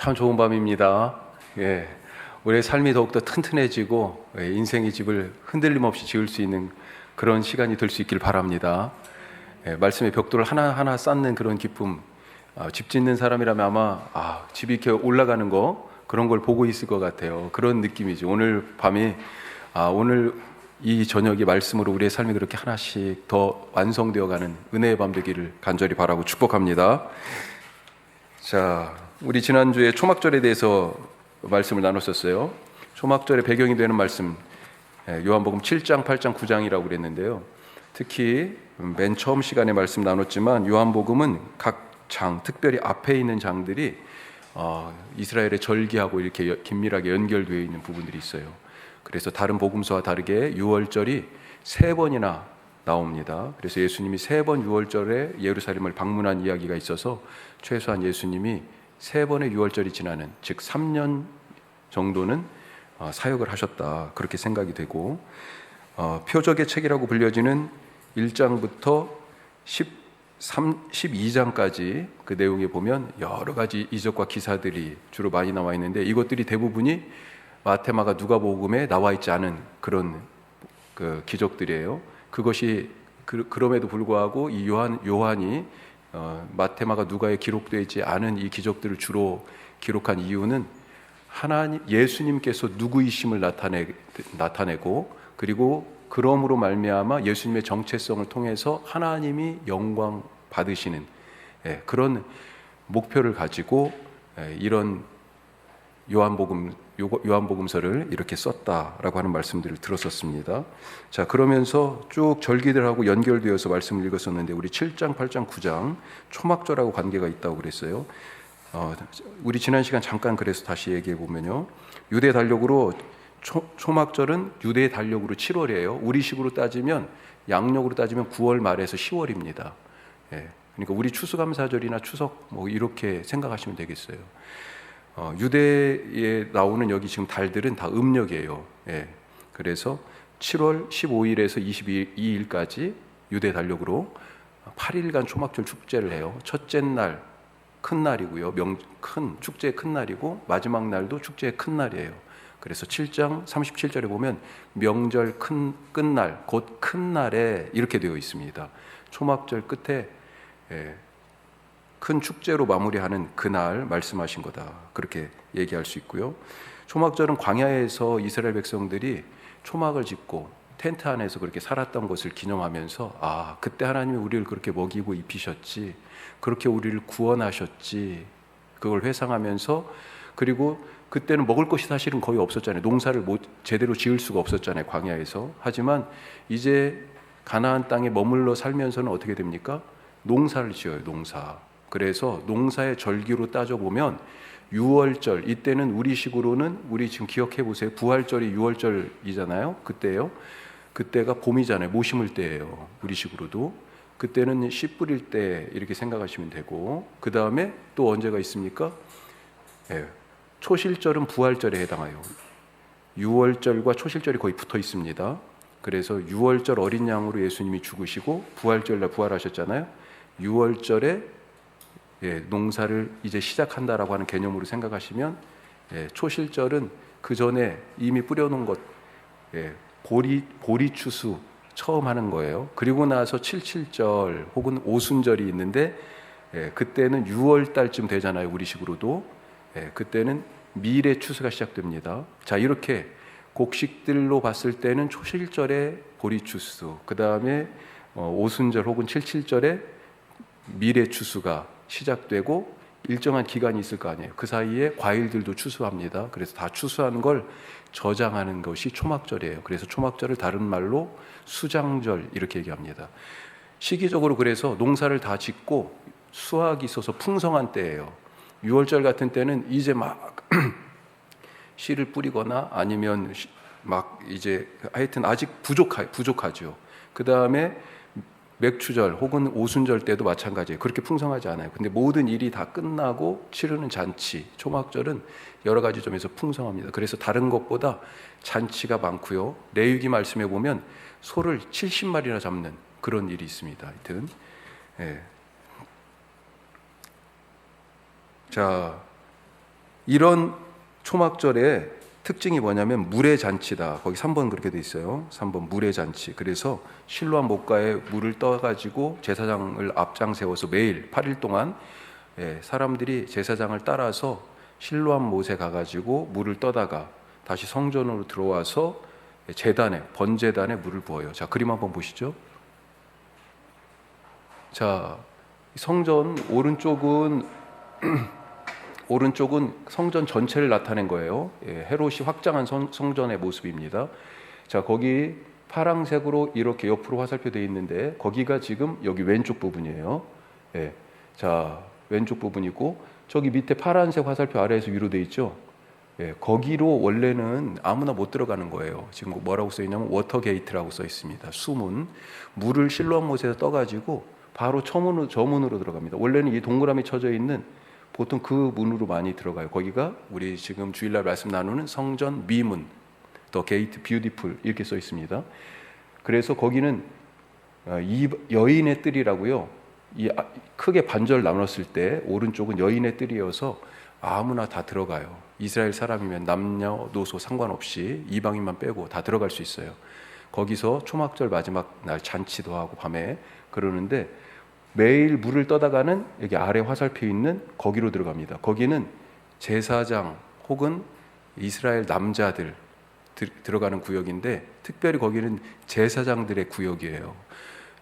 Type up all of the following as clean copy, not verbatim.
참 좋은 밤입니다. 우리의 삶이 더욱더 튼튼해지고 인생의 집을 흔들림 없이 지을 수 있는 그런 시간이 될 수 있길 바랍니다. 말씀의 벽돌을 하나하나 쌓는 그런 기쁨, 집 짓는 사람이라면 아마 집이 이렇게 올라가는 거 그런 걸 보고 있을 것 같아요. 그런 느낌이죠. 오늘 밤이 오늘 이 저녁이 말씀으로 우리의 삶이 그렇게 하나씩 더 완성되어가는 은혜의 밤 되기를 간절히 바라고 축복합니다. 자, 우리 지난주에 초막절에 대해서 말씀을 나눴었어요. 초막절의 배경이 되는 말씀, 요한복음 7장, 8장, 9장이라고 그랬는데요. 특히 맨 처음 시간에 말씀 나눴지만 요한복음은 각 장, 특별히 앞에 있는 장들이 이스라엘의 절기하고 이렇게 긴밀하게 연결되어 있는 부분들이 있어요. 그래서 다른 복음서와 다르게 유월절이 3번이나 나옵니다. 그래서 예수님이 3번 유월절에 예루살렘을 방문한 이야기가 있어서 최소한 예수님이 3번의 유월절이 지나는, 즉 3년 정도는 사역을 하셨다, 그렇게 생각이 되고, 표적의 책이라고 불려지는 1장부터 12장까지 그 내용에 보면 여러 가지 이적과 기사들이 주로 많이 나와 있는데, 이것들이 대부분이 마태, 마가, 누가복음에 나와 있지 않은 그런 그 기적들이에요. 그것이 그럼에도 불구하고 이 요한이 마태, 마가, 누가에 기록되어 있지 않은 이 기적들을 주로 기록한 이유는 예수님께서 누구이심을 나타내고, 그리고 그러므로 말미암아 예수님의 정체성을 통해서 하나님이 영광 받으시는 그런 목표를 가지고 이런 요한복음서를 이렇게 썼다라고 하는 말씀들을 들었었습니다. 자, 그러면서 쭉 절기들하고 연결되어서 말씀을 읽었었는데, 우리 7장, 8장, 9장 초막절하고 관계가 있다고 그랬어요. 우리 지난 시간 잠깐 그래서 다시 얘기해 보면요, 유대 달력으로 초막절은 유대 달력으로 7월이에요. 우리식으로 따지면, 양력으로 따지면 9월 말에서 10월입니다. 그러니까 우리 추수감사절이나 추석 뭐 이렇게 생각하시면 되겠어요. 유대에 나오는 여기 지금 달들은 다 음력이에요. 그래서 7월 15일에서 22일까지 유대 달력으로 8일간 초막절 축제를 해요. 첫째 날 큰 날이고요. 큰 축제의 큰 날이고, 마지막 날도 축제의 큰 날이에요. 그래서 7장 37절에 보면 명절 끝날, 곧 큰 날에 이렇게 되어 있습니다. 초막절 끝에 큰 축제로 마무리하는 그날 말씀하신 거다, 그렇게 얘기할 수 있고요. 초막절은 광야에서 이스라엘 백성들이 초막을 짓고 텐트 안에서 그렇게 살았던 것을 기념하면서, 그때 하나님이 우리를 그렇게 먹이고 입히셨지, 그렇게 우리를 구원하셨지, 그걸 회상하면서, 그리고 그때는 먹을 것이 사실은 거의 없었잖아요. 농사를 제대로 지을 수가 없었잖아요, 광야에서. 하지만 이제 가나안 땅에 머물러 살면서는 어떻게 됩니까? 농사를 지어요, 농사. 그래서 농사의 절기로 따져보면 유월절, 이때는 우리식으로는, 우리 지금 기억해 보세요. 부활절이 유월절이잖아요. 그때가 봄이잖아요. 모 심을 때예요, 우리식으로도. 그때는 씨 뿌릴 때 이렇게 생각하시면 되고, 그 다음에 또 언제가 있습니까? 초실절은 부활절에 해당해요. 유월절과 초실절이 거의 붙어 있습니다. 그래서 유월절 어린 양으로 예수님이 죽으시고 부활절날 부활하셨잖아요. 유월절에 농사를 이제 시작한다라고 하는 개념으로 생각하시면, 초실절은 그 전에 이미 뿌려놓은 것, 보리 추수 처음 하는 거예요. 그리고 나서 77절 혹은 오순절이 있는데, 그때는 6월달쯤 되잖아요, 우리식으로도. 그때는 밀의 추수가 시작됩니다. 자, 이렇게 곡식들로 봤을 때는 초실절에 보리 추수, 그 다음에 오순절 혹은 77절에 밀의 추수가 시작되고 일정한 기간이 있을 거 아니에요. 그 사이에 과일들도 추수합니다. 그래서 다 추수하는 걸 저장하는 것이 초막절이에요. 그래서 초막절을 다른 말로 수장절 이렇게 얘기합니다. 시기적으로 그래서 농사를 다 짓고 수확이 있어서 풍성한 때예요. 6월절 같은 때는 이제 막 씨를 뿌리거나 아니면 막 이제 하여튼 아직 부족하죠. 그 다음에 맥추절 혹은 오순절 때도 마찬가지예요. 그렇게 풍성하지 않아요. 근데 모든 일이 다 끝나고 치르는 잔치, 초막절은 여러 가지 점에서 풍성합니다. 그래서 다른 것보다 잔치가 많고요. 레위기 말씀에 보면 소를 70마리나 잡는 그런 일이 있습니다. 하여튼 자, 이런 초막절의 특징이 뭐냐면 물의 잔치다. 거기 3번 그렇게 돼 있어요. 3번 물의 잔치. 그래서 실로암 목가에 물을 떠가지고 제사장을 앞장 세워서 매일 8일 동안 사람들이 제사장을 따라서 실로암 못에 가가지고 물을 떠다가 다시 성전으로 들어와서 제단에 번제단에 물을 부어요. 자, 그림 한번 보시죠. 자, 성전 오른쪽은 성전 전체를 나타낸 거예요. 헤롯이 확장한 성전의 모습입니다. 자, 거기 파랑색으로 이렇게 옆으로 화살표 되어 있는데 거기가 지금 여기 왼쪽 부분이에요. 자, 왼쪽 부분이고 저기 밑에 파란색 화살표 아래에서 위로 되어 있죠. 거기로 원래는 아무나 못 들어가는 거예요. 지금 뭐라고 써 있냐면 워터 게이트라고 써 있습니다. 수문. 물을 실로암 못에서 떠가지고 바로 저문으로 들어갑니다. 원래는 이 동그라미 쳐져 있는 보통 그 문으로 많이 들어가요. 거기가 우리 지금 주일날 말씀 나누는 성전 미문, 더 게이트 뷰티풀 이렇게 써 있습니다. 그래서 거기는 이 여인의 뜰이라고요. 크게 반절 나눴을 때 오른쪽은 여인의 뜰이어서 아무나 다 들어가요. 이스라엘 사람이면 남녀노소 상관없이 이방인만 빼고 다 들어갈 수 있어요. 거기서 초막절 마지막 날 잔치도 하고 밤에 그러는데 매일 물을 떠다가는 여기 아래 화살표 있는 거기로 들어갑니다. 거기는 제사장 혹은 이스라엘 남자들 들어가는 구역인데 특별히 거기는 제사장들의 구역이에요.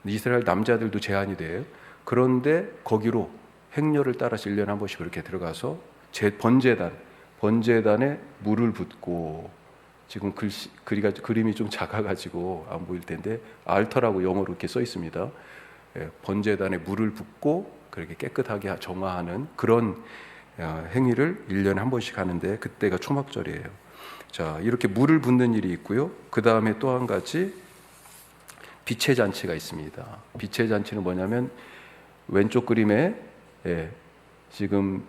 이스라엘 남자들도 제한이 돼요. 그런데 거기로 행렬을 따라서 1년에 한 번씩 그렇게 들어가서 번제단에 물을 붓고 지금 그림이 좀 작아가지고 안 보일 텐데 알터라고 영어로 이렇게 써 있습니다. 번제단에 물을 붓고 그렇게 깨끗하게 정화하는 그런 행위를 1년에 한 번씩 하는데 그때가 초막절이에요. 자, 이렇게 물을 붓는 일이 있고요. 그 다음에 또 한 가지 빛의 잔치가 있습니다. 빛의 잔치는 뭐냐면 왼쪽 그림에 지금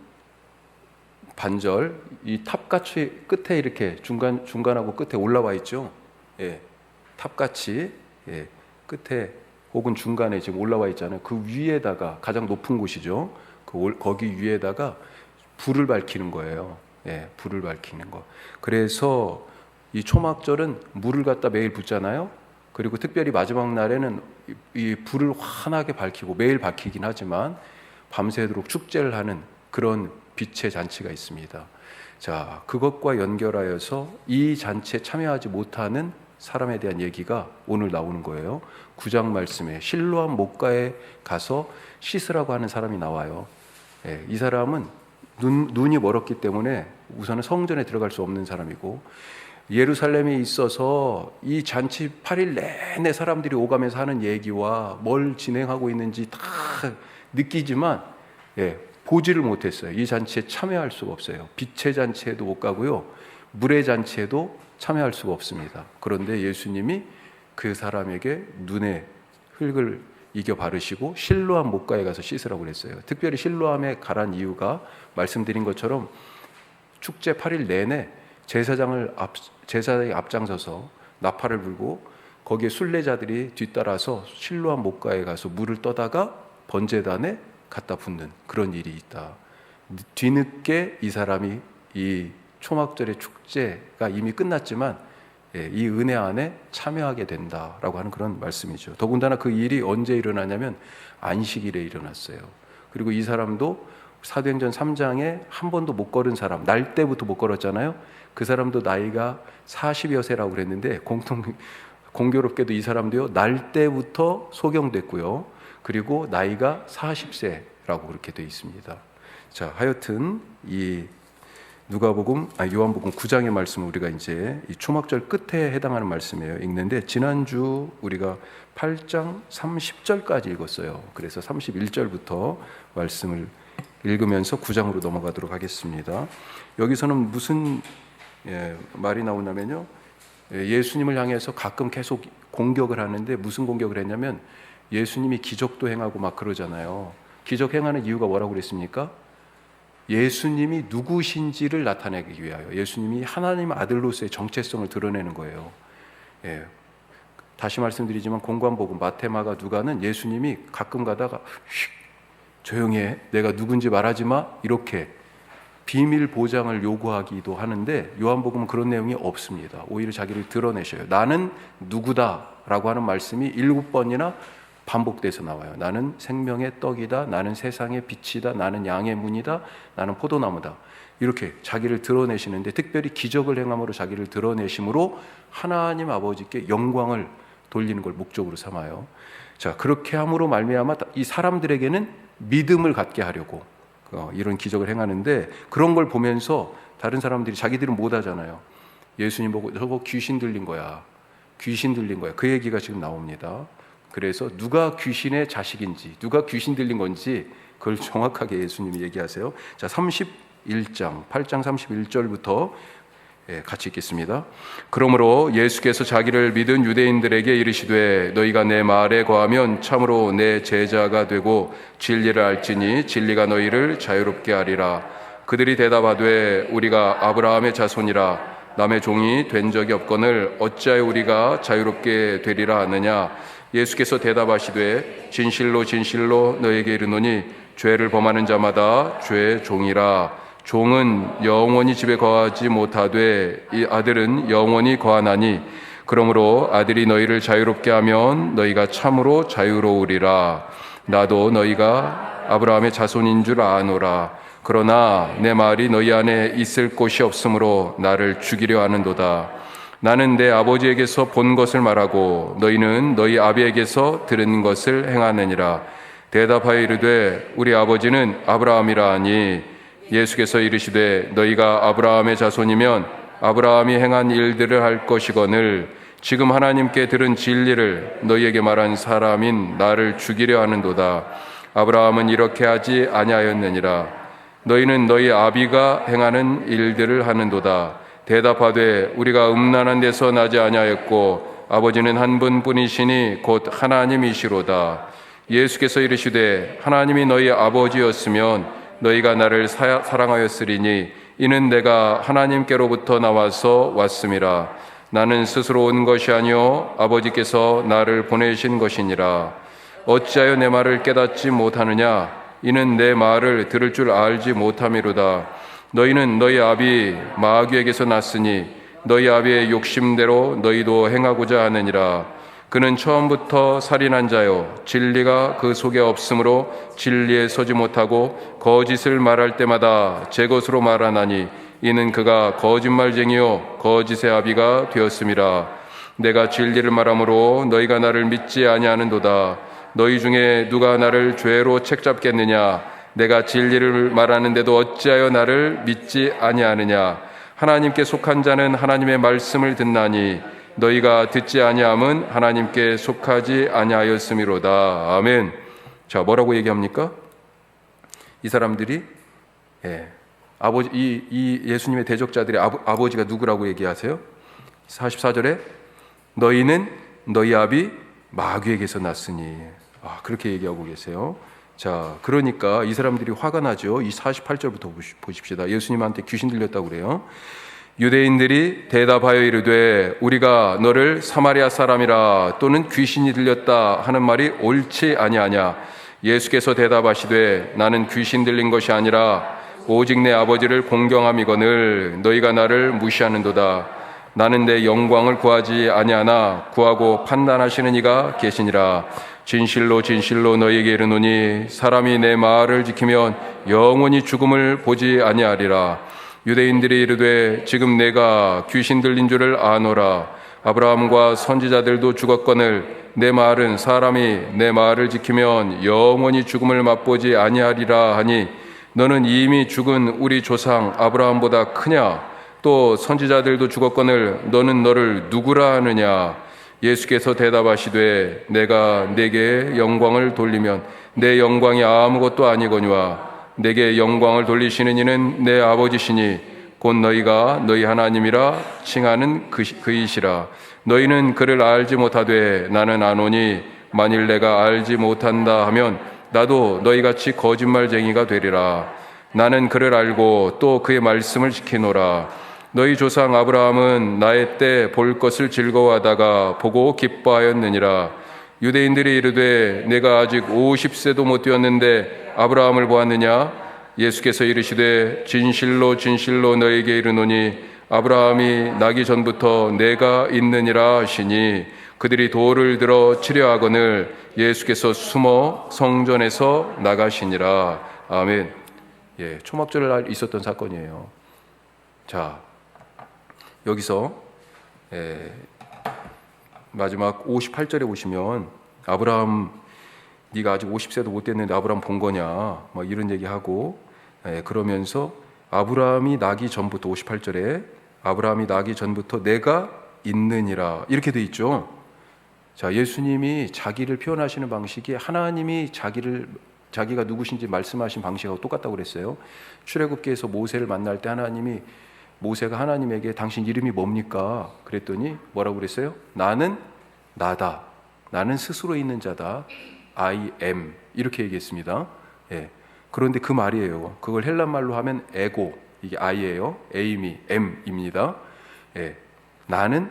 반절 이 탑같이 끝에 이렇게 중간하고 끝에 올라와 있죠. 탑같이 끝에 혹은 중간에 지금 올라와 있잖아요. 그 위에다가 가장 높은 곳이죠. 거기 위에다가 불을 밝히는 거예요. 불을 밝히는 거. 그래서 이 초막절은 물을 갖다 매일 붓잖아요. 그리고 특별히 마지막 날에는 이 불을 환하게 밝히고 매일 밝히긴 하지만 밤새도록 축제를 하는 그런 빛의 잔치가 있습니다. 자, 그것과 연결하여서 이 잔치에 참여하지 못하는 사람에 대한 얘기가 오늘 나오는 거예요. 9장 말씀에 실로암 목가에 가서 씻으라고 하는 사람이 나와요. 이 사람은 눈이 멀었기 때문에 우선은 성전에 들어갈 수 없는 사람이고 예루살렘에 있어서 이 잔치 8일 내내 사람들이 오가면서 하는 얘기와 뭘 진행하고 있는지 다 느끼지만 보지를 못했어요. 이 잔치에 참여할 수가 없어요. 빛의 잔치에도 못 가고요. 물의 잔치에도 참여할 수가 없습니다. 그런데 예수님이 그 사람에게 눈에 흙을 이겨 바르시고 실로암 목가에 가서 씻으라고 그랬어요. 특별히 실로암에 가란 이유가 말씀드린 것처럼 축제 8일 내내 제사장이 앞장서서 나팔을 불고 거기에 순례자들이 뒤따라서 실로암 목가에 가서 물을 떠다가 번제단에 갖다 붓는 그런 일이 있다. 뒤늦게 이 사람이 이 초막절의 축제가 이미 끝났지만 이 은혜 안에 참여하게 된다라고 하는 그런 말씀이죠. 더군다나 그 일이 언제 일어나냐면 안식일에 일어났어요. 그리고 이 사람도 사도행전 3장에 한 번도 못 걸은 사람, 날 때부터 못 걸었잖아요. 그 사람도 나이가 40여 세라고 그랬는데 공교롭게도 이 사람도요 날 때부터 소경됐고요. 그리고 나이가 40세라고 그렇게 되어 있습니다. 자, 하여튼 이 요한복음 9장의 말씀을 우리가 이제 이 초막절 끝에 해당하는 말씀이에요. 읽는데 지난주 우리가 8장 30절까지 읽었어요. 그래서 31절부터 말씀을 읽으면서 9장으로 넘어가도록 하겠습니다. 여기서는 무슨 말이 나오냐면요. 예수님을 향해서 가끔 계속 공격을 하는데 무슨 공격을 했냐면 예수님이 기적도 행하고 막 그러잖아요. 기적 행하는 이유가 뭐라고 그랬습니까? 예수님이 누구신지를 나타내기 위하여 예수님이 하나님 아들로서의 정체성을 드러내는 거예요. 다시 말씀드리지만 공관복음 마태, 마가, 누가는 예수님이 가끔 가다가 조용히 해, 내가 누군지 말하지 마 이렇게 비밀 보장을 요구하기도 하는데 요한복음은 그런 내용이 없습니다. 오히려 자기를 드러내셔요. 나는 누구다라고 하는 말씀이 7번이나 반복돼서 나와요. 나는 생명의 떡이다. 나는 세상의 빛이다. 나는 양의 문이다. 나는 포도나무다. 이렇게 자기를 드러내시는데, 특별히 기적을 행함으로 자기를 드러내심으로 하나님 아버지께 영광을 돌리는 걸 목적으로 삼아요. 자, 그렇게 함으로 말미암아 이 사람들에게는 믿음을 갖게 하려고 이런 기적을 행하는데, 그런 걸 보면서 다른 사람들이, 자기들은 못 하잖아요. 예수님 보고 저거 귀신 들린 거야. 귀신 들린 거야. 그 얘기가 지금 나옵니다. 그래서 누가 귀신의 자식인지, 누가 귀신 들린 건지 그걸 정확하게 예수님이 얘기하세요. 자, 31장 8장 31절부터 같이 읽겠습니다. 그러므로 예수께서 자기를 믿은 유대인들에게 이르시되 너희가 내 말에 거하면 참으로 내 제자가 되고 진리를 알지니 진리가 너희를 자유롭게 하리라. 그들이 대답하되 우리가 아브라함의 자손이라 남의 종이 된 적이 없거늘 어찌하여 우리가 자유롭게 되리라 하느냐. 예수께서 대답하시되 진실로 진실로 너에게 이르노니 죄를 범하는 자마다 죄의 종이라. 종은 영원히 집에 거하지 못하되 이 아들은 영원히 거하나니 그러므로 아들이 너희를 자유롭게 하면 너희가 참으로 자유로우리라. 나도 너희가 아브라함의 자손인 줄 아노라. 그러나 내 말이 너희 안에 있을 곳이 없으므로 나를 죽이려 하는도다. 나는 내 아버지에게서 본 것을 말하고 너희는 너희 아비에게서 들은 것을 행하느니라. 대답하여 이르되 우리 아버지는 아브라함이라 하니 예수께서 이르시되 너희가 아브라함의 자손이면 아브라함이 행한 일들을 할 것이거늘 지금 하나님께 들은 진리를 너희에게 말한 사람인 나를 죽이려 하는도다. 아브라함은 이렇게 하지 아니하였느니라. 너희는 너희 아비가 행하는 일들을 하는도다. 대답하되 우리가 음란한 데서 나지 아니하였고 아버지는 한 분뿐이시니 곧 하나님이시로다. 예수께서 이르시되 하나님이 너희 아버지였으면 너희가 나를 사랑하였으리니 이는 내가 하나님께로부터 나와서 왔음이라. 나는 스스로 온 것이 아니요 아버지께서 나를 보내신 것이니라. 어찌하여 내 말을 깨닫지 못하느냐. 이는 내 말을 들을 줄 알지 못함이로다. 너희는 너희 아비 마귀에게서 났으니 너희 아비의 욕심대로 너희도 행하고자 하느니라. 그는 처음부터 살인한 자요 진리가 그 속에 없으므로 진리에 서지 못하고 거짓을 말할 때마다 제 것으로 말하나니 이는 그가 거짓말쟁이요 거짓의 아비가 되었음이라. 내가 진리를 말하므로 너희가 나를 믿지 아니하는도다. 너희 중에 누가 나를 죄로 책잡겠느냐. 내가 진리를 말하는데도 어찌하여 나를 믿지 아니하느냐. 하나님께 속한 자는 하나님의 말씀을 듣나니 너희가 듣지 아니함은 하나님께 속하지 아니하였음이로다. 아멘. 자, 뭐라고 얘기합니까? 이 사람들이 아버지, 이 예수님의 대적자들의 아버지가 누구라고 얘기하세요? 44절에 너희는 너희 아비 마귀에게서 났으니, 그렇게 얘기하고 계세요. 자, 그러니까 이 사람들이 화가 나죠. 이 48절부터 보십시다. 예수님한테 귀신 들렸다고 그래요. 유대인들이 대답하여 이르되 우리가 너를 사마리아 사람이라 또는 귀신이 들렸다 하는 말이 옳지 아니하냐. 예수께서 대답하시되 나는 귀신 들린 것이 아니라 오직 내 아버지를 공경함이거늘 너희가 나를 무시하는도다. 나는 내 영광을 구하지 아니하나 구하고 판단하시는 이가 계시니라. 진실로 진실로 너희에게 이르노니 사람이 내 말을 지키면 영원히 죽음을 보지 아니하리라. 유대인들이 이르되 지금 내가 귀신 들린 줄을 아노라. 아브라함과 선지자들도 죽었거늘 내 말은 사람이 내 말을 지키면 영원히 죽음을 맛보지 아니하리라 하니 너는 이미 죽은 우리 조상 아브라함보다 크냐? 또 선지자들도 죽었거늘 너는 너를 누구라 하느냐? 예수께서 대답하시되 내가 내게 영광을 돌리면 내 영광이 아무것도 아니거니와 내게 영광을 돌리시는 이는 내 아버지시니 곧 너희가 너희 하나님이라 칭하는 그이시라. 너희는 그를 알지 못하되 나는 아노니 만일 내가 알지 못한다 하면 나도 너희같이 거짓말쟁이가 되리라. 나는 그를 알고 또 그의 말씀을 지키노라. 너희 조상 아브라함은 나의 때 볼 것을 즐거워하다가 보고 기뻐하였느니라. 유대인들이 이르되 내가 아직 50세도 못 되었는데 아브라함을 보았느냐? 예수께서 이르시되 진실로 진실로 너에게 이르노니 아브라함이 나기 전부터 내가 있느니라 하시니 그들이 돌을 들어 치려 하거늘 예수께서 숨어 성전에서 나가시니라. 아멘. 예, 초막절날 있었던 사건이에요. 자, 여기서 마지막 58절에 보시면 아브라함 네가 아직 50세도 못 됐는데 아브라함 본 거냐 막 이런 얘기하고, 그러면서 아브라함이 나기 전부터 58절에 아브라함이 나기 전부터 내가 있느니라 이렇게 돼 있죠. 자, 예수님이 자기를 표현하시는 방식이 하나님이 자기가 누구신지 말씀하신 방식하고 똑같다고 그랬어요. 출애굽기에서 모세를 만날 때 하나님이 모세가 하나님에게 당신 이름이 뭡니까? 그랬더니 뭐라고 그랬어요? 나는 나다. 나는 스스로 있는 자다. I am. 이렇게 얘기했습니다. 예. 그런데 그 말이에요. 그걸 헬란말로 하면 에고. 이게 I예요. A임이 M입니다. 예. 나는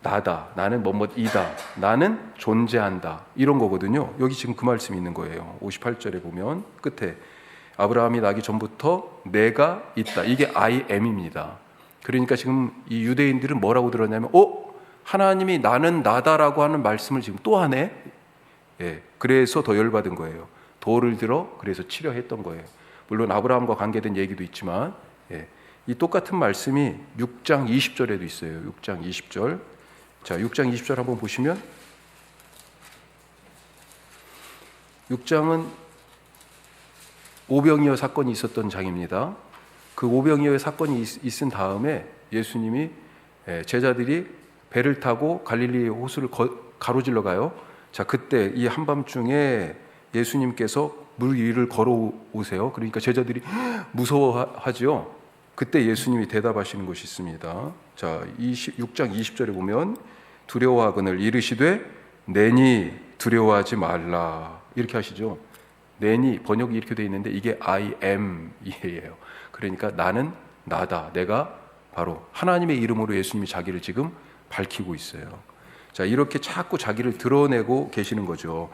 나다. 나는 뭐뭐이다. 나는 존재한다. 이런 거거든요. 여기 지금 그 말씀이 있는 거예요. 58절에 보면 끝에 아브라함이 나기 전부터 내가 있다. 이게 I am입니다. 그러니까 지금 이 유대인들은 뭐라고 들었냐면 하나님이 나는 나다라고 하는 말씀을 지금 또 하네. 예, 그래서 더 열받은 거예요. 돌을 들어 그래서 치려 했던 거예요. 물론 아브라함과 관계된 얘기도 있지만, 이 똑같은 말씀이 6장 20절에도 있어요. 6장 20절. 자, 6장 20절 한번 보시면 6장은 오병이어 사건이 있었던 장입니다. 그 오병이어 사건이 있은 다음에 예수님이 제자들이 배를 타고 갈릴리 호수를 가로질러 가요. 자, 그때 이 한밤중에 예수님께서 물 위를 걸어오세요. 그러니까 제자들이 무서워하죠. 그때 예수님이 대답하시는 것이 있습니다. 자, 6장 20절에 보면 두려워하거늘 이르시되 내니 두려워하지 말라 이렇게 하시죠. 내니 번역이 이렇게 되어 있는데 이게 I am 이에요. 그러니까 나는 나다. 내가 바로 하나님의 이름으로 예수님이 자기를 지금 밝히고 있어요. 자, 이렇게 자꾸 자기를 드러내고 계시는 거죠.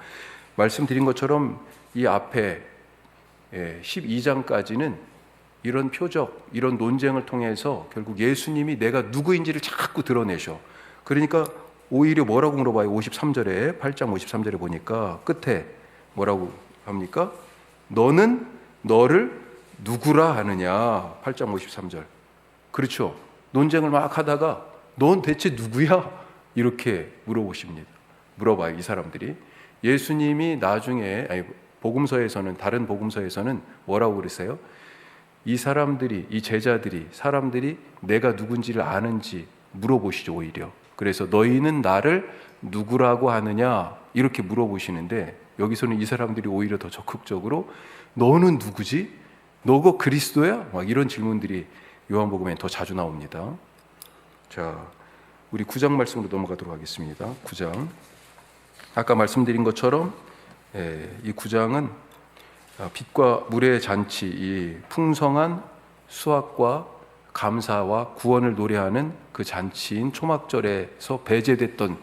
말씀드린 것처럼 이 앞에 12장까지는 이런 표적, 이런 논쟁을 통해서 결국 예수님이 내가 누구인지를 자꾸 드러내셔. 그러니까 오히려 뭐라고 물어봐요? 53절에 8장 53절에 보니까 끝에 뭐라고 합니까? 너는 너를 누구라 하느냐. 8장 53절. 그렇죠. 논쟁을 막 하다가 넌 대체 누구야? 이렇게 물어봐요. 이 사람들이. 예수님이 나중에 복음서에서는 다른 복음서에서는 뭐라고 그랬어요? 이 사람들이, 이 제자들이, 사람들이 내가 누군지를 아는지 물어보시죠. 오히려. 그래서 너희는 나를 누구라고 하느냐 이렇게 물어보시는데 여기서는 이 사람들이 오히려 더 적극적으로 너는 누구지? 너가 그리스도야? 막 이런 질문들이 요한복음에 더 자주 나옵니다. 자, 우리 9장 말씀으로 넘어가도록 하겠습니다. 9장. 아까 말씀드린 것처럼 이 9장은 빛과 물의 잔치, 이 풍성한 수확과 감사와 구원을 노래하는 그 잔치인 초막절에서 배제됐던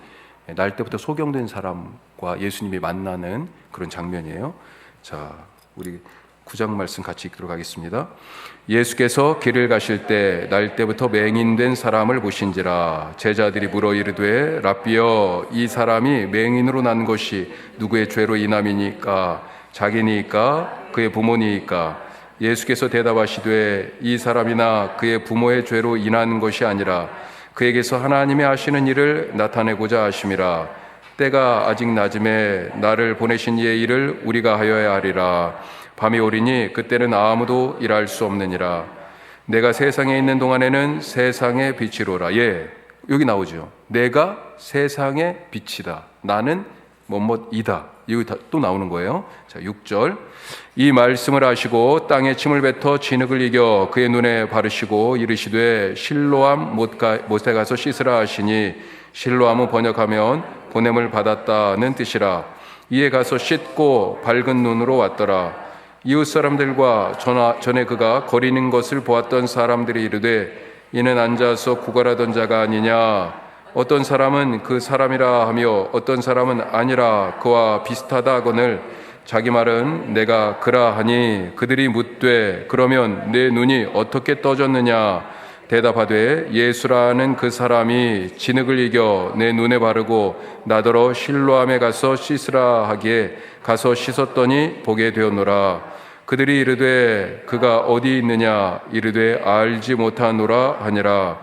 날 때부터 소경된 사람과 예수님이 만나는 그런 장면이에요. 자, 우리 9장 말씀 같이 읽도록 하겠습니다. 예수께서 길을 가실 때 날 때부터 맹인된 사람을 보신지라. 제자들이 물어 이르되 랍비여 이 사람이 맹인으로 난 것이 누구의 죄로 인함이니까? 자기니까 그의 부모니까? 예수께서 대답하시되 이 사람이나 그의 부모의 죄로 인한 것이 아니라 그에게서 하나님의 하시는 일을 나타내고자 하심이라. 때가 아직 낮음에 나를 보내신 이의 일을 우리가 하여야 하리라. 밤이 오리니 그때는 아무도 일할 수 없느니라. 내가 세상에 있는 동안에는 세상의 빛이로라. 여기 나오죠. 내가 세상의 빛이다. 나는 뭐뭐이다. 여기 또 나오는 거예요. 자, 6절. 이 말씀을 하시고 땅에 침을 뱉어 진흙을 이겨 그의 눈에 바르시고 이르시되 실로암 못에 가서 씻으라 하시니 실로암은 번역하면 보냄을 받았다는 뜻이라. 이에 가서 씻고 밝은 눈으로 왔더라. 이웃 사람들과 전에 그가 거리는 것을 보았던 사람들이 이르되 이는 앉아서 구걸하던 자가 아니냐. 어떤 사람은 그 사람이라 하며 어떤 사람은 아니라 그와 비슷하다 하거늘 자기 말은 내가 그라하니 그들이 묻되 그러면 내 눈이 어떻게 떠졌느냐 대답하되 예수라는 그 사람이 진흙을 이겨 내 눈에 바르고 나더러 실로암에 가서 씻으라 하기에 가서 씻었더니 보게 되었노라. 그들이 이르되 그가 어디 있느냐 이르되 알지 못하노라 하니라.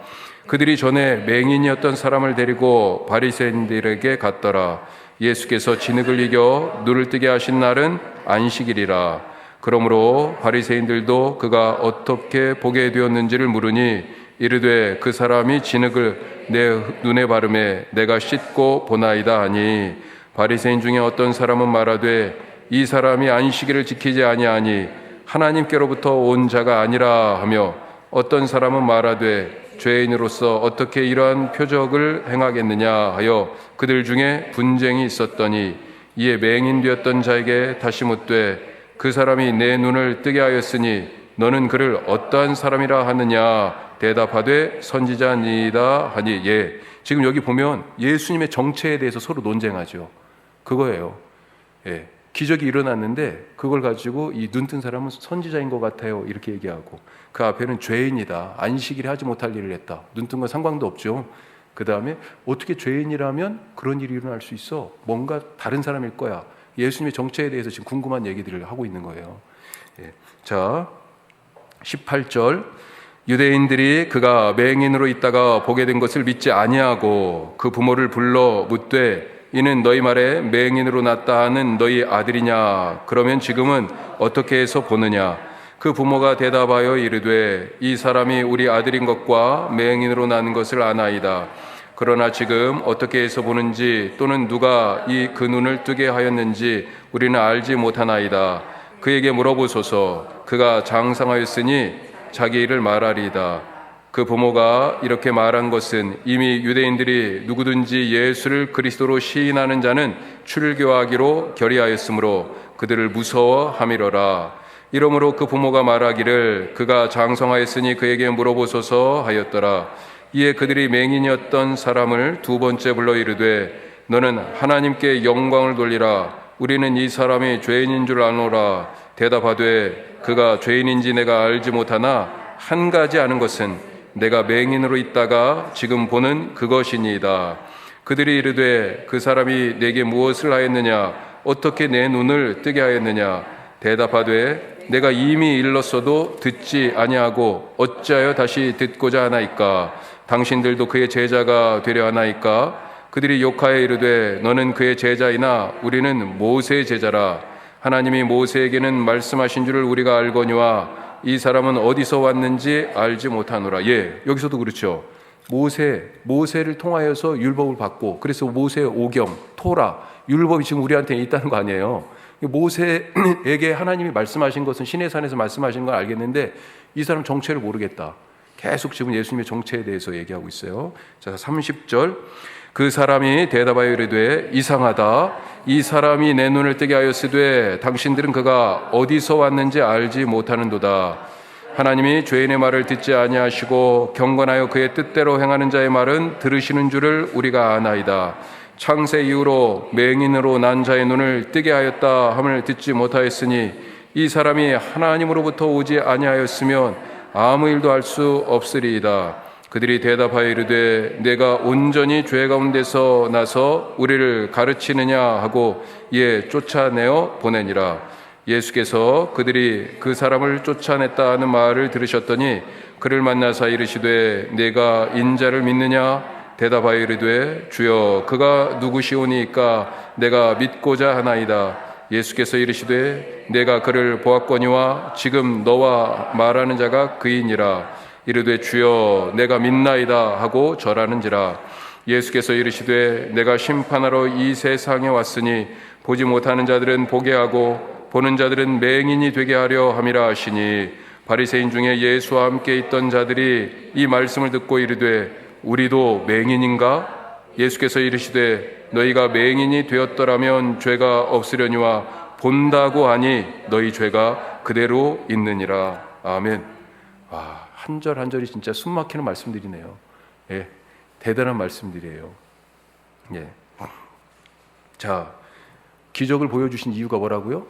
그들이 전에 맹인이었던 사람을 데리고 바리새인들에게 갔더라. 예수께서 진흙을 이겨 눈을 뜨게 하신 날은 안식일이라. 그러므로 바리새인들도 그가 어떻게 보게 되었는지를 물으니 이르되 그 사람이 진흙을 내 눈에 바르매 내가 씻고 보나이다 하니 바리새인 중에 어떤 사람은 말하되 이 사람이 안식일을 지키지 아니하니 하나님께로부터 온 자가 아니라 하며 어떤 사람은 말하되 죄인으로서 어떻게 이러한 표적을 행하겠느냐 하여 그들 중에 분쟁이 있었더니 이에 맹인되었던 자에게 다시 묻되 그 사람이 내 눈을 뜨게 하였으니 너는 그를 어떠한 사람이라 하느냐 대답하되 선지자니이다 하니 예. 지금 여기 보면 예수님의 정체에 대해서 서로 논쟁하죠. 그거예요. 예. 기적이 일어났는데 그걸 가지고 이 눈 뜬 사람은 선지자인 것 같아요 이렇게 얘기하고 그 앞에는 죄인이다. 안식일에 하지 못할 일을 했다. 눈 뜬 건 상관도 없죠. 그 다음에 어떻게 죄인이라면 그런 일이 일어날 수 있어? 뭔가 다른 사람일 거야. 예수님의 정체에 대해서 지금 궁금한 얘기들을 하고 있는 거예요. 예. 자 18절 유대인들이 그가 맹인으로 있다가 보게 된 것을 믿지 아니하고 그 부모를 불러 묻되 이는 너희 말에 맹인으로 났다 하는 너희 아들이냐 그러면 지금은 어떻게 해서 보느냐 그 부모가 대답하여 이르되 이 사람이 우리 아들인 것과 맹인으로 나는 것을 아나이다. 그러나 지금 어떻게 해서 보는지 또는 누가 그 눈을 뜨게 하였는지 우리는 알지 못하나이다. 그에게 물어보소서. 그가 장상하였으니 자기 일을 말하리이다. 그 부모가 이렇게 말한 것은 이미 유대인들이 누구든지 예수를 그리스도로 시인하는 자는 출교하기로 결의하였으므로 그들을 무서워함이로라. 이러므로 그 부모가 말하기를 그가 장성하였으니 그에게 물어보소서 하였더라. 이에 그들이 맹인이었던 사람을 두 번째 불러 이르되 너는 하나님께 영광을 돌리라. 우리는 이 사람이 죄인인 줄 아노라. 대답하되 그가 죄인인지 내가 알지 못하나 한 가지 아는 것은 내가 맹인으로 있다가 지금 보는 그것이니이다. 그들이 이르되 그 사람이 내게 무엇을 하였느냐 어떻게 내 눈을 뜨게 하였느냐 대답하되 내가 이미 일렀어도 듣지 아니하고 어찌하여 다시 듣고자 하나이까 당신들도 그의 제자가 되려 하나이까 그들이 욕하여 이르되 너는 그의 제자이나 우리는 모세의 제자라. 하나님이 모세에게는 말씀하신 줄을 우리가 알거니와 이 사람은 어디서 왔는지 알지 못하노라. 예, 여기서도 그렇죠. 모세를 통하여서 율법을 받고 그래서 모세의 오경, 토라, 율법이 지금 우리한테 있다는 거 아니에요. 모세에게 하나님이 말씀하신 것은 시내산에서 말씀하신 건 알겠는데 이 사람 정체를 모르겠다. 계속 지금 예수님의 정체에 대해서 얘기하고 있어요. 자, 30절 그 사람이 대답하여 이르되 이상하다. 이 사람이 내 눈을 뜨게 하였으되 당신들은 그가 어디서 왔는지 알지 못하는도다. 하나님이 죄인의 말을 듣지 아니하시고 경건하여 그의 뜻대로 행하는 자의 말은 들으시는 줄을 우리가 아나이다. 창세 이후로 맹인으로 난 자의 눈을 뜨게 하였다 함을 듣지 못하였으니 이 사람이 하나님으로부터 오지 아니하였으면 아무 일도 할 수 없으리이다. 그들이 대답하여 이르되 내가 온전히 죄 가운데서 나서 우리를 가르치느냐 하고 이에 쫓아내어 보내니라. 예수께서 그들이 그 사람을 쫓아냈다 하는 말을 들으셨더니 그를 만나사 이르시되 내가 인자를 믿느냐 대답하여 이르되 주여 그가 누구시오니까 내가 믿고자 하나이다. 예수께서 이르시되 내가 그를 보았거니와 지금 너와 말하는 자가 그이니라. 이르되 주여 내가 믿나이다 하고 절하는지라. 예수께서 이르시되 내가 심판하러 이 세상에 왔으니 보지 못하는 자들은 보게 하고 보는 자들은 맹인이 되게 하려 함이라 하시니 바리새인 중에 예수와 함께 있던 자들이 이 말씀을 듣고 이르되 우리도 맹인인가? 예수께서 이르시되 너희가 맹인이 되었더라면 죄가 없으려니와 본다고 하니 너희 죄가 그대로 있느니라. 아멘. 한 절 한 절이 진짜 숨막히는 말씀들이네요. 예, 대단한 말씀들이에요. 예. 자, 기적을 보여주신 이유가 뭐라고요?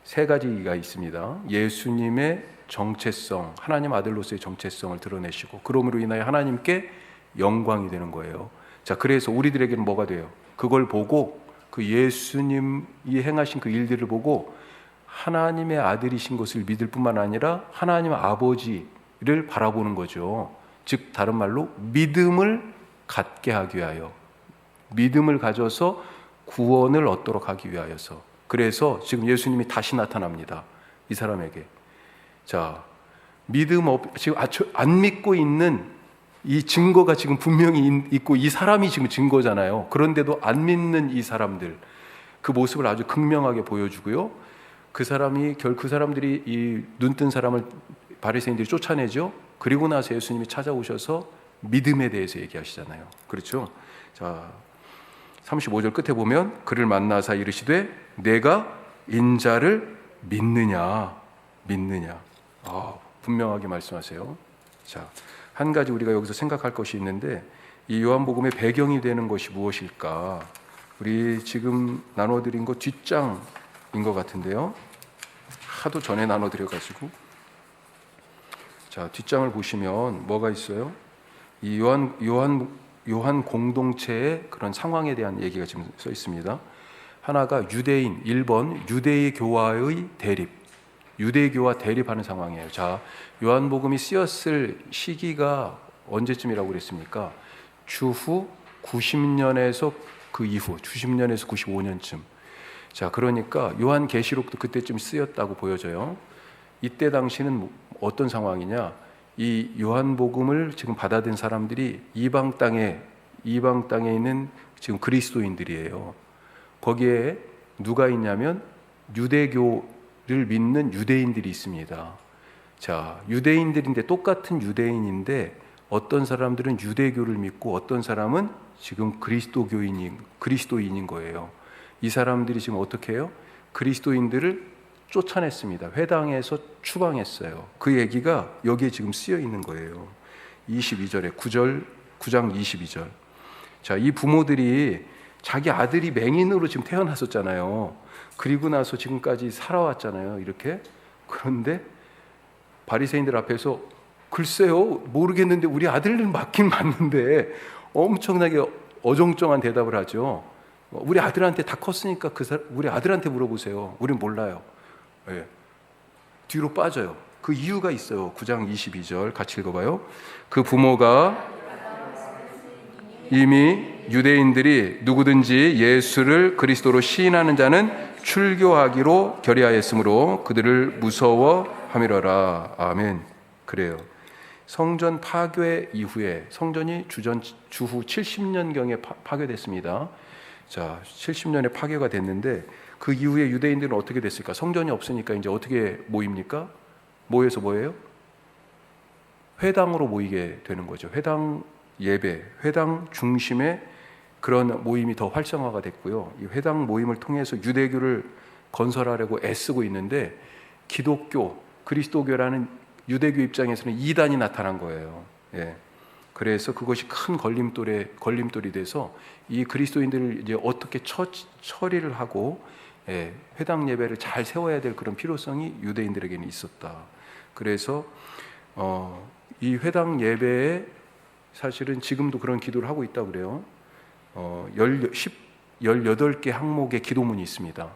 세 가지가 있습니다. 예수님의 정체성, 하나님 아들로서의 정체성을 드러내시고 그러므로 인하여 하나님께 영광이 되는 거예요. 자, 그래서 우리들에게는 뭐가 돼요? 그걸 보고 그 예수님이 행하신 그 일들을 보고 하나님의 아들이신 것을 믿을 뿐만 아니라 하나님 아버지를 바라보는 거죠. 즉 다른 말로 믿음을 갖게 하기 위하여, 믿음을 가져서 구원을 얻도록 하기 위하여서. 그래서 지금 예수님이 다시 나타납니다, 이 사람에게. 자, 지금 안 믿고 있는 이 증거가 지금 분명히 있고 이 사람이 지금 증거잖아요. 그런데도 안 믿는 이 사람들, 그 모습을 아주 극명하게 보여주고요. 그 사람들이 이 눈뜬 사람을 바리새인들이 쫓아내죠. 그리고 나서 예수님이 찾아오셔서 믿음에 대해서 얘기하시잖아요. 그렇죠? 자, 35절 끝에 보면 그를 만나사 이르시되 내가 인자를 믿느냐. 분명하게 말씀하세요. 자, 한 가지 우리가 여기서 생각할 것이 있는데 이 요한복음의 배경이 되는 것이 무엇일까? 우리 지금 나눠드린 거 뒷장인 것 같은데요. 하도 전에 나눠드려가지고. 자, 뒷장을 보시면 뭐가 있어요? 이 요한 공동체의 그런 상황에 대한 얘기가 지금 써 있습니다. 하나가 유대인, 1번 유대교와의 대립, 유대교와 대립하는 상황이에요. 자, 요한복음이 쓰였을 시기가 언제쯤이라고 그랬습니까? 주후 90년에서 그 이후 90년에서 95년쯤. 자, 그러니까 요한계시록도 그때쯤 쓰였다고 보여져요. 이때 당시는 어떤 상황이냐? 이 요한복음을 지금 받아든 사람들이 이방 땅에 있는 지금 그리스도인들이에요. 거기에 누가 있냐면 유대교를 믿는 유대인들이 있습니다. 자, 유대인들인데 똑같은 유대인인데 어떤 사람들은 유대교를 믿고 어떤 사람은 지금 그리스도인인 거예요. 이 사람들이 지금 어떻게 해요? 그리스도인들을 쫓아냈습니다. 회당에서 추방했어요. 그 얘기가 여기에 지금 쓰여 있는 거예요. 22절에 9장 22절. 자, 이 부모들이 자기 아들이 맹인으로 지금 태어났었잖아요. 그리고 나서 지금까지 살아왔잖아요. 이렇게. 그런데 바리새인들 앞에서 글쎄요, 모르겠는데 우리 아들은 맞긴 맞는데 엄청나게 어정쩡한 대답을 하죠. 우리 아들한테 다 컸으니까 우리 아들한테 물어보세요. 우린 몰라요. 네. 뒤로 빠져요. 그 이유가 있어요. 9장 22절 같이 읽어봐요. 그 부모가 이미 유대인들이 누구든지 예수를 그리스도로 시인하는 자는 출교하기로 결의하였으므로 그들을 무서워함이러라. 아멘. 그래요. 성전 파괴 이후에 성전이 주후 70년경에 파괴됐습니다. 자, 70년에 파괴가 됐는데 그 이후에 유대인들은 어떻게 됐을까? 성전이 없으니까 이제 어떻게 모입니까? 모여서 뭐예요? 회당으로 모이게 되는 거죠. 회당 예배, 회당 중심의 그런 모임이 더 활성화가 됐고요. 이 회당 모임을 통해서 유대교를 건설하려고 애쓰고 있는데 기독교, 그리스도교라는 유대교 입장에서는 이단이 나타난 거예요. 예. 그래서 그것이 큰 걸림돌이 돼서 이 그리스도인들을 이제 어떻게 처리를 하고 회당 예배를 잘 세워야 될 그런 필요성이 유대인들에게는 있었다. 그래서 이 회당 예배에 사실은 지금도 그런 기도를 하고 있다고 그래요. 18개 항목의 기도문이 있습니다.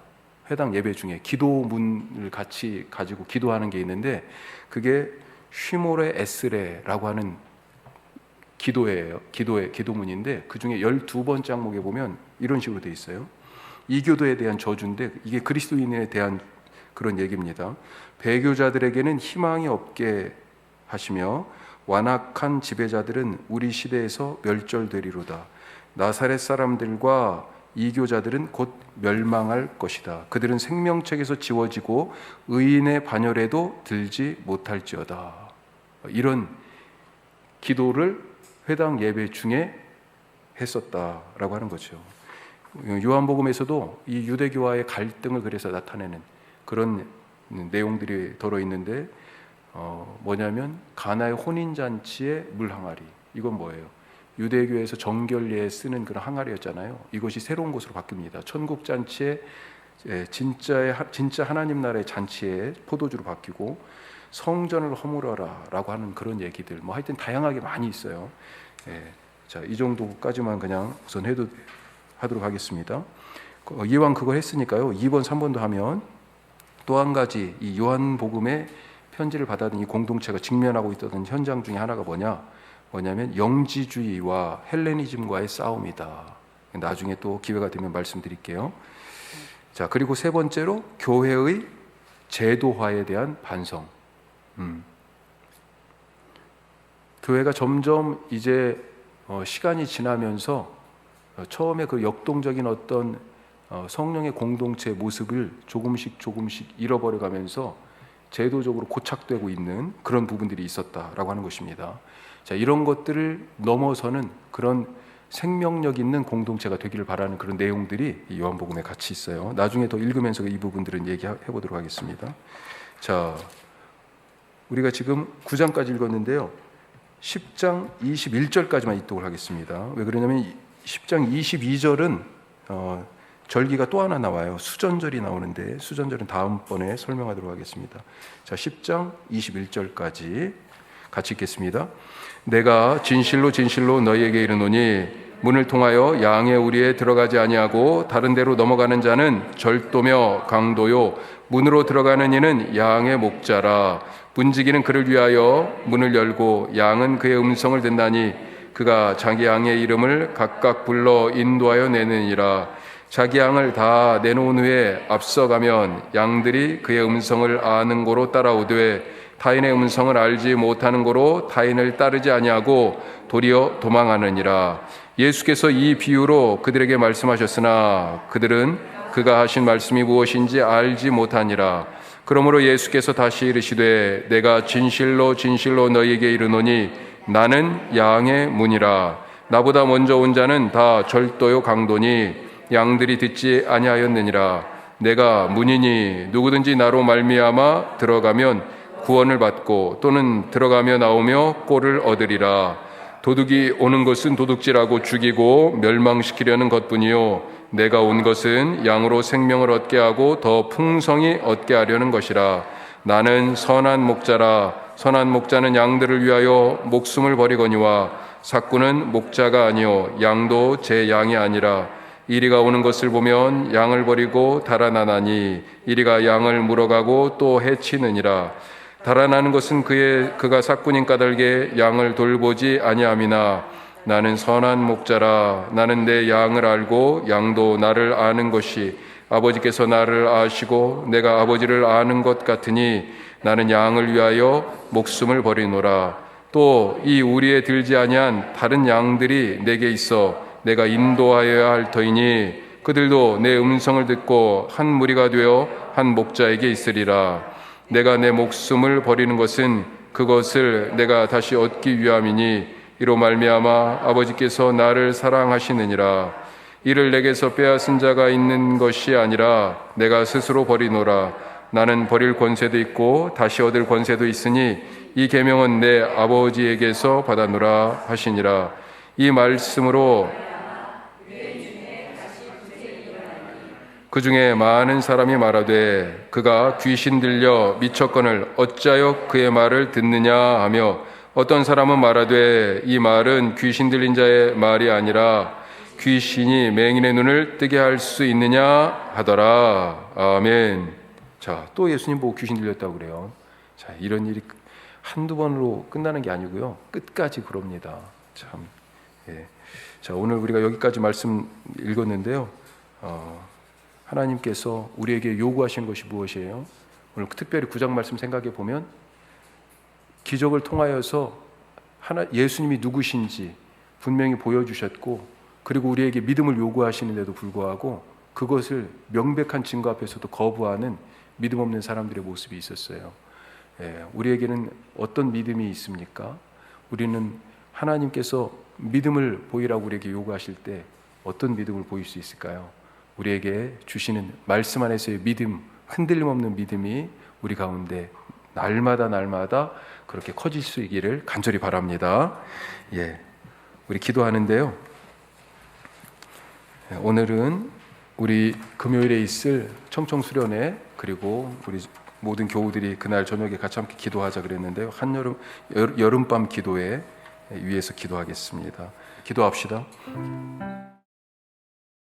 회당 예배 중에 기도문을 같이 가지고 기도하는 게 있는데 그게 쉬모레 에스레라고 하는 기도문인데 그 중에 12번째 항목에 보면 이런 식으로 되어 있어요. 이교도에 대한 저주인데 이게 그리스도인에 대한 그런 얘기입니다. 배교자들에게는 희망이 없게 하시며 완악한 지배자들은 우리 시대에서 멸절되리로다. 나사렛 사람들과 이교자들은 곧 멸망할 것이다. 그들은 생명책에서 지워지고 의인의 반열에도 들지 못할지어다. 이런 기도를 회당 예배 중에 했었다라고 하는 거죠. 요한복음에서도 이 유대교와의 갈등을 그래서 나타내는 그런 내용들이 들어있는데 뭐냐면 가나의 혼인잔치의 물항아리. 이건 뭐예요? 유대교에서 정결례에 쓰는 그런 항아리였잖아요. 이것이 새로운 것으로 바뀝니다. 천국잔치의 진짜 하나님 나라의 잔치의 포도주로 바뀌고 성전을 허물어라라고 하는 그런 얘기들, 뭐 하여튼 다양하게 많이 있어요. 자, 이 정도까지만 그냥 우선 하도록 하겠습니다. 이왕 그걸 했으니까요. 2번, 3번도 하면 또 한 가지 이 요한복음의 편지를 받아든 이 공동체가 직면하고 있던 현장 중에 하나가 뭐냐면 영지주의와 헬레니즘과의 싸움이다. 나중에 또 기회가 되면 말씀드릴게요. 자, 그리고 세 번째로 교회의 제도화에 대한 반성. 교회가 점점 이제 시간이 지나면서 처음에 그 역동적인 어떤 성령의 공동체의 모습을 조금씩 잃어버려가면서 제도적으로 고착되고 있는 그런 부분들이 있었다라고 하는 것입니다. 자, 이런 것들을 넘어서는 그런 생명력 있는 공동체가 되기를 바라는 그런 내용들이 이 요한복음에 같이 있어요. 나중에 더 읽으면서 이 부분들은 얘기해 보도록 하겠습니다. 자, 우리가 지금 9장까지 읽었는데요. 10장 21절까지만 읽도록 하겠습니다. 왜 그러냐면 10장 22절은 절기가 또 하나 나와요. 수전절이 나오는데 수전절은 다음번에 설명하도록 하겠습니다. 자, 10장 21절까지 같이 읽겠습니다. 내가 진실로 진실로 너희에게 이르노니 문을 통하여 양의 우리에 들어가지 아니하고 다른 데로 넘어가는 자는 절도며 강도요 문으로 들어가는 이는 양의 목자라. 문지기는 그를 위하여 문을 열고 양은 그의 음성을 듣나니 그가 자기 양의 이름을 각각 불러 인도하여 내느니라. 자기 양을 다 내놓은 후에 앞서가면 양들이 그의 음성을 아는 고로 따라오되 타인의 음성을 알지 못하는 고로 타인을 따르지 아니하고 도리어 도망하느니라. 예수께서 이 비유로 그들에게 말씀하셨으나 그들은 그가 하신 말씀이 무엇인지 알지 못하니라. 그러므로 예수께서 다시 이르시되 내가 진실로 진실로 너희에게 이르노니 나는 양의 문이라. 나보다 먼저 온 자는 다 절도요 강도니 양들이 듣지 아니하였느니라. 내가 문이니 누구든지 나로 말미암아 들어가면 구원을 받고 또는 들어가며 나오며 꼴을 얻으리라. 도둑이 오는 것은 도둑질하고 죽이고 멸망시키려는 것뿐이요 내가 온 것은 양으로 생명을 얻게 하고 더 풍성히 얻게 하려는 것이라. 나는 선한 목자라. 선한 목자는 양들을 위하여 목숨을 버리거니와 삭구는 목자가 아니요 양도 제 양이 아니라. 이리가 오는 것을 보면 양을 버리고 달아나나니 이리가 양을 물어가고 또 해치느니라. 달아나는 것은 그가 삭군인 까닭에 양을 돌보지 아니함이나 나는 선한 목자라. 나는 내 양을 알고 양도 나를 아는 것이 아버지께서 나를 아시고 내가 아버지를 아는 것 같으니 나는 양을 위하여 목숨을 버리노라. 또 이 우리에 들지 아니한 다른 양들이 내게 있어 내가 인도하여야 할 터이니 그들도 내 음성을 듣고 한 무리가 되어 한 목자에게 있으리라. 내가 내 목숨을 버리는 것은 그것을 내가 다시 얻기 위함이니 이로 말미암아 아버지께서 나를 사랑하시느니라. 이를 내게서 빼앗은 자가 있는 것이 아니라 내가 스스로 버리노라. 나는 버릴 권세도 있고 다시 얻을 권세도 있으니 이 계명은 내 아버지에게서 받았노라 하시니라. 이 말씀으로 그 중에 많은 사람이 말하되 그가 귀신 들려 미쳤거늘 어찌하여 그의 말을 듣느냐 하며 어떤 사람은 말하되 이 말은 귀신 들린 자의 말이 아니라 귀신이 맹인의 눈을 뜨게 할 수 있느냐 하더라. 아멘. 자, 또 예수님 보고 귀신 들렸다고 그래요. 자, 이런 일이 한두 번으로 끝나는 게 아니고요. 끝까지 그럽니다. 참. 예. 자, 오늘 우리가 여기까지 말씀 읽었는데요. 하나님께서 우리에게 요구하신 것이 무엇이에요? 오늘 특별히 9장 말씀 생각해 보면 기적을 통하여서 예수님이 누구신지 분명히 보여주셨고 그리고 우리에게 믿음을 요구하시는데도 불구하고 그것을 명백한 증거 앞에서도 거부하는 믿음 없는 사람들의 모습이 있었어요. 우리에게는 어떤 믿음이 있습니까? 우리는 하나님께서 믿음을 보이라고 우리에게 요구하실 때 어떤 믿음을 보일 수 있을까요? 우리에게 주시는 말씀 안에서의 믿음, 흔들림 없는 믿음이 우리 가운데 날마다 그렇게 커질 수 있기를 간절히 바랍니다. 예, 우리 기도하는데요. 오늘은 우리 금요일에 있을 청청수련회 그리고 우리 모든 교우들이 그날 저녁에 같이 함께 기도하자 그랬는데요. 여름밤 기도회 위해서 기도하겠습니다. 기도합시다.